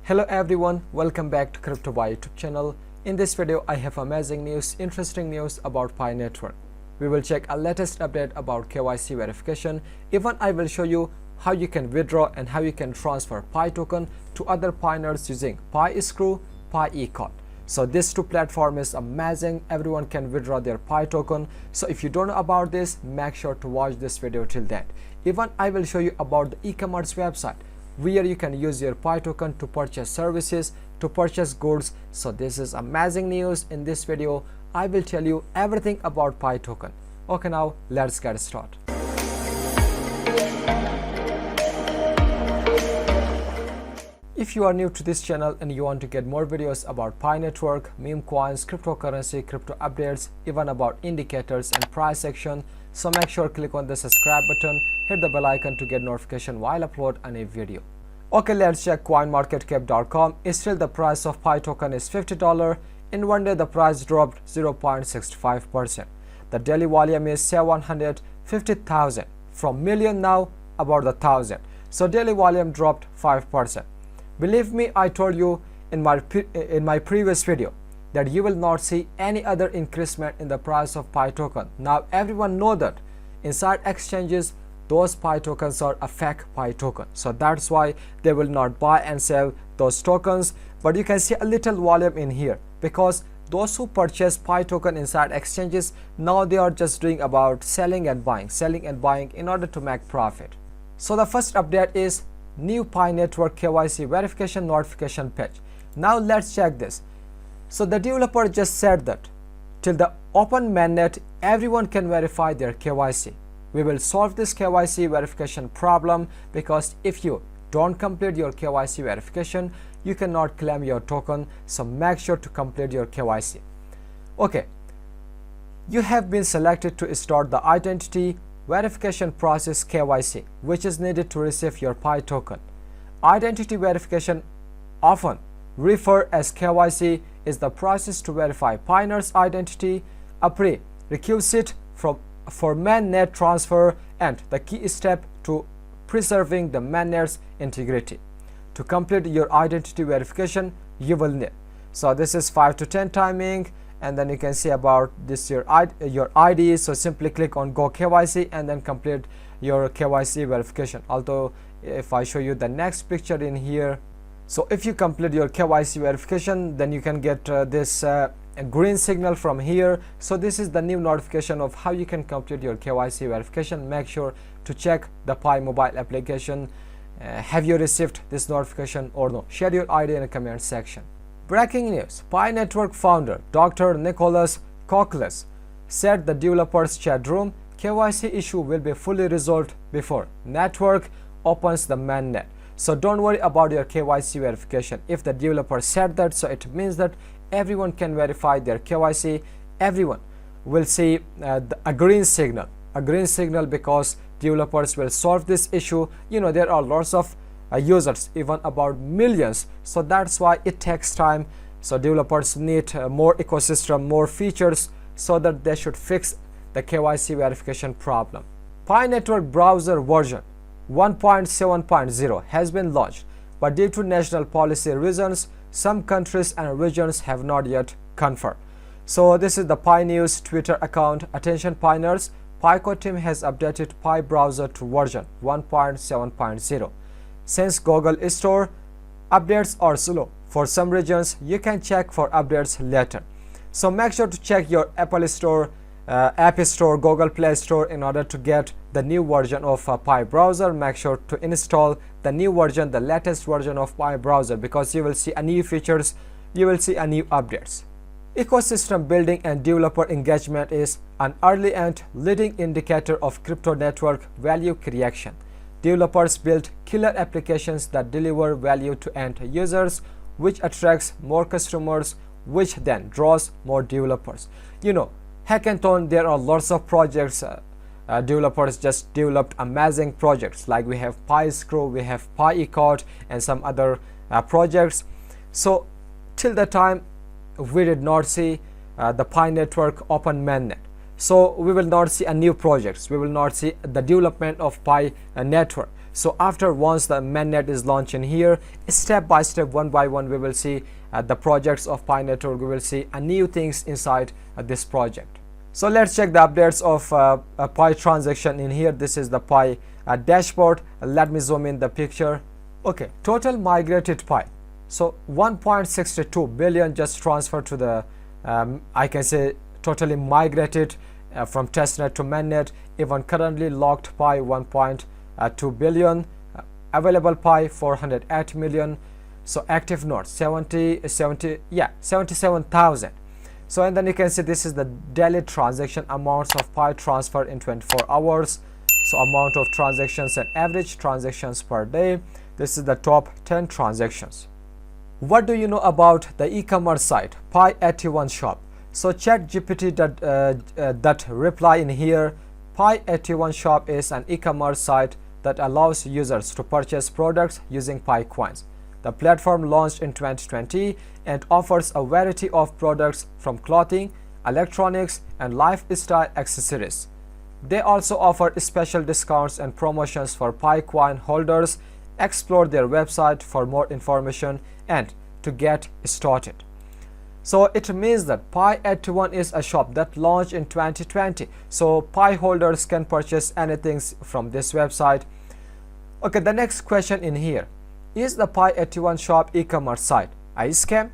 Hello everyone, welcome back to Crypto Pi YouTube channel. In this video, I have amazing news, interesting news about Pi Network. We will check a latest update about KYC verification. Even I will show you how you can withdraw and how you can transfer Pi token to other Pioneers using Piscrow, Pi eCard. So this two platform is amazing. Everyone can withdraw their Pi token. So if you don't know about this, make sure to watch this video till then. Even I will show you about the e-commerce website where you can use your Pi token to purchase services, to purchase goods. So this is amazing news. In this video, I will tell you everything about Pi token. Okay, now let's get started. If you are new to this channel and you want to get more videos about Pi Network, meme coins, cryptocurrency, crypto updates, even about indicators and price action, so make sure click on the subscribe button, hit the bell icon to get notification while upload a new video. Okay, let's check coinmarketcap.com. Still the price of Pi token is $50. In one day the price dropped 0.65%. The daily volume is 750,000 from million now about the thousand. So daily volume dropped 5%. Believe me, I told you in my previous video that you will not see any other increasement in the price of Pi token. Now everyone know that inside exchanges those Pi tokens are a fake Pi token. So that's why they will not buy and sell those tokens. But you can see a little volume in here because those who purchase Pi token inside exchanges, now they are just doing about selling and buying in order to make profit. So the first update is new Pi Network KYC verification notification page. Now let's check this. So the developer just said that till the open mainnet everyone can verify their KYC. We will solve this KYC verification problem because if you don't complete your KYC verification, you cannot claim your token. So make sure to complete your KYC. Okay, you have been selected to start the identity verification process KYC, which is needed to receive your Pi token. Identity verification, often referred as KYC, is the process to verify Pioneer's identity, a prerequisite for Mainnet transfer and the key step to preserving the Mainnet's integrity. To complete your identity verification, you will need. So this is 5 to 10 timing. And then you can see about this your ID. So simply click on Go KYC and then complete your KYC verification. Although if I show you the next picture in here, so if you complete your KYC verification, then you can get this green signal from here. So this is the new notification of how you can complete your KYC verification. Make sure to check the Pi mobile application. Have you received this notification or no? Share your ID in the comment section. Breaking news, Pi Network founder Dr. Nicholas Koukles said the developers chat room KYC issue will be fully resolved before network opens the mainnet. So don't worry about your KYC verification. If the developer said that, so it means that everyone can verify their KYC. Everyone will see a green signal because developers will solve this issue. You know, there are lots of users, even about millions, so that's why it takes time. So developers need more ecosystem, more features, so that they should fix the KYC verification problem. Pi Network browser version 1.7.0 has been launched, but due to national policy reasons, some countries and regions have not yet confirmed. So this is the Pi News Twitter account. Attention Pioneers, Pico team has updated Pi browser to version 1.7.0. Since Google Store updates are slow for some regions, you can check for updates later. So make sure to check your Apple Store, App Store, Google Play Store in order to get the new version of Pi browser. Make sure to install the new version, the latest version of Pi browser, because you will see a new features, you will see a new updates. Ecosystem building and developer engagement is an early and leading indicator of crypto network value creation. Developers build killer applications that deliver value to end users, which attracts more customers, which then draws more developers. You know, hackathon, there are lots of projects. Developers just developed amazing projects, like we have Piscrow, we have Pi eCard and some other projects. So till the time we did not see the Pi Network open mainnet. So we will not see a new projects, we will not see the development of Pi network. So after once the mainnet is launched in here, step by step, one by one, we will see the projects of Pi Network. We will see new things inside this project. So let's check the updates of a Pi transaction in here. This is the Pi dashboard. Let me zoom in the picture. Okay, total migrated Pi. So 1.62 billion just transferred to the I can say totally migrated from testnet to mainnet. Even currently locked Pi 1.2 billion, available Pi 408 million. So active nodes 77,000. So and then you can see this is the daily transaction amounts of Pi transferred in 24 hours. So amount of transactions and average transactions per day. This is the top 10 transactions. What do you know about the e-commerce site Pi81 Shop? So ChatGPT that reply in here. Pi81 Shop is an e-commerce site that allows users to purchase products using Pi coins. The platform launched in 2020 and offers a variety of products from clothing, electronics, and lifestyle accessories. They also offer special discounts and promotions for Pi coin holders. Explore their website for more information and to get started. So it means that Pi81 is a shop that launched in 2020. So Pi holders can purchase anything from this website. Okay, the next question in here. Is the Pi81 Shop e-commerce site a scam?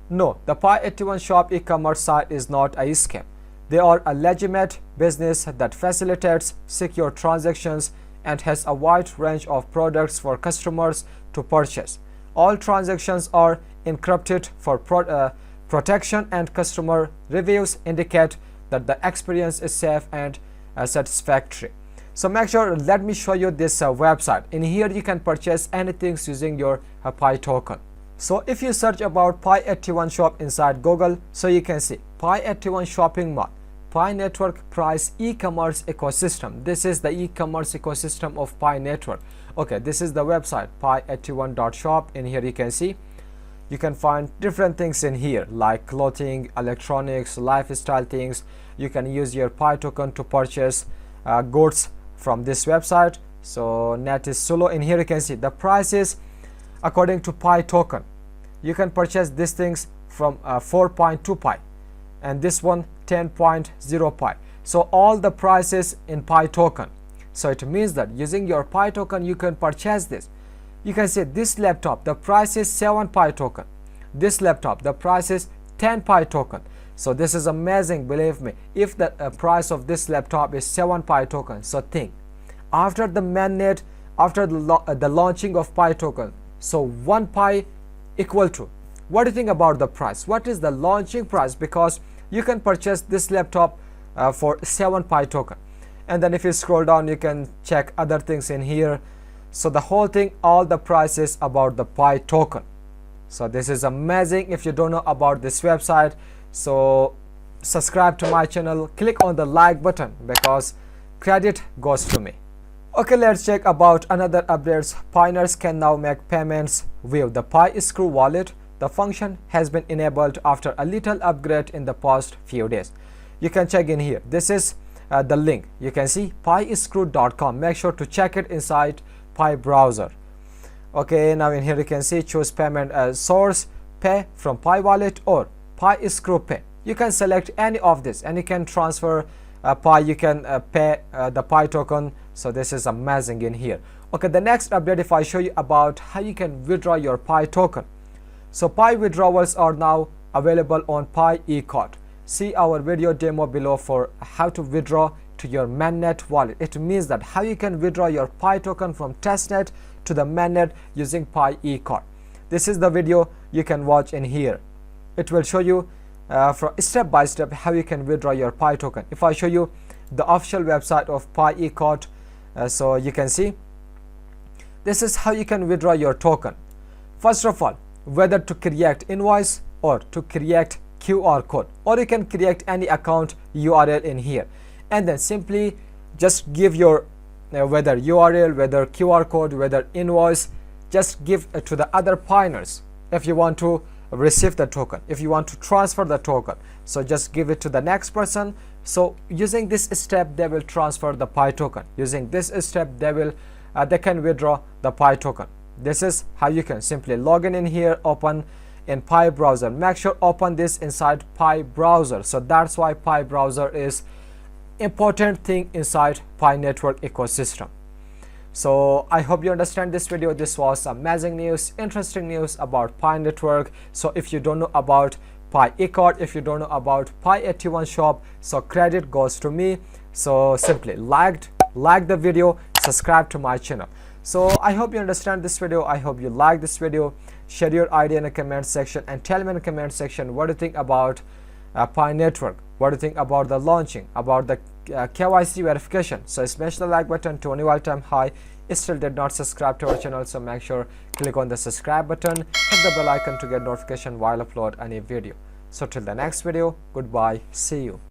No, the Pi81 Shop e-commerce site is not a scam. They are a legitimate business that facilitates secure transactions and has a wide range of products for customers to purchase. All transactions are encrypted for protection, and customer reviews indicate that the experience is safe and satisfactory. So make sure, let me show you this website. In here you can purchase anything using your Pi token. So if you search about Pi81 Shop inside Google, so you can see Pi81 shopping mall, Pi Network price e-commerce ecosystem. This is the e-commerce ecosystem of Pi Network. Okay, this is the website pi81.shop. In here you can see you can find different things in here like clothing, electronics, lifestyle things. You can use your Pi token to purchase goods from this website. So net is solo. In here you can see the prices according to Pi token. You can purchase these things from 4.2 Pi and this one 10.0 Pi. So all the prices in Pi token. So it means that using your Pi token you can purchase this. You can see this laptop, the price is 7 Pi token. This laptop, the price is 10 Pi token. So this is amazing, believe me. If the price of this laptop is 7 Pi token, so think after the mainnet, after the launching of Pi token, so 1 Pi equal to, what do you think about the price? What is the launching price? Because you can purchase this laptop for 7 Pi token. And then if you scroll down you can check other things in here. So the whole thing, all the prices about the Pi token. So this is amazing. If you don't know about this website, so subscribe to my channel, click on the like button because credit goes to me. Okay, let's check about another updates. Piners can now make payments with the Piscrow wallet. The function has been enabled after a little upgrade in the past few days. You can check in here. This is the link. You can see piscrow.com. Make sure to check it inside Pi browser. Okay, now in here you can see choose payment as source, pay from Pi wallet or Piscrow pay. You can select any of this and you can transfer Pi. You can pay the Pi token. So this is amazing in here. Okay, the next update, if I show you about how you can withdraw your Pi token. So Pi withdrawals are now available on Pi eCard. See our video demo below for how to withdraw to your mainnet wallet. It means that how you can withdraw your Pi token from testnet to the mainnet using Pi eCard. This is the video you can watch in here. It will show you from step by step how you can withdraw your Pi token. If I show you the official website of Pi eCard, so you can see this is how you can withdraw your token. First of all, whether to create invoice or to create QR code, or you can create any account URL in here, and then simply just give your whether URL, whether QR code, whether invoice, just give to the other Piners if you want to receive the token, if you want to transfer the token. So just give it to the next person. So using this step they will transfer the Pi token. Using this step they will they can withdraw the Pi token. This is how you can simply log in here, open in Pi browser. Make sure open this inside Pi browser. So that's why Pi browser is important thing inside Pi network ecosystem. So I hope you understand this video. This was amazing news, interesting news about Pi network. So if you don't know about Pi eCard, if you don't know about Pi81 Shop, so credit goes to me. So simply like the video, subscribe to my channel. So I hope you understand this video. I hope you like this video. Share your idea in the comment section and tell me in the comment section what do you think about Pi network. What do you think about the launching, about the KYC verification? So smash the like button to any all-time high. Still did not subscribe to our channel, so make sure click on the subscribe button, hit the bell icon to get notification while upload any video. So till the next video, goodbye, see you.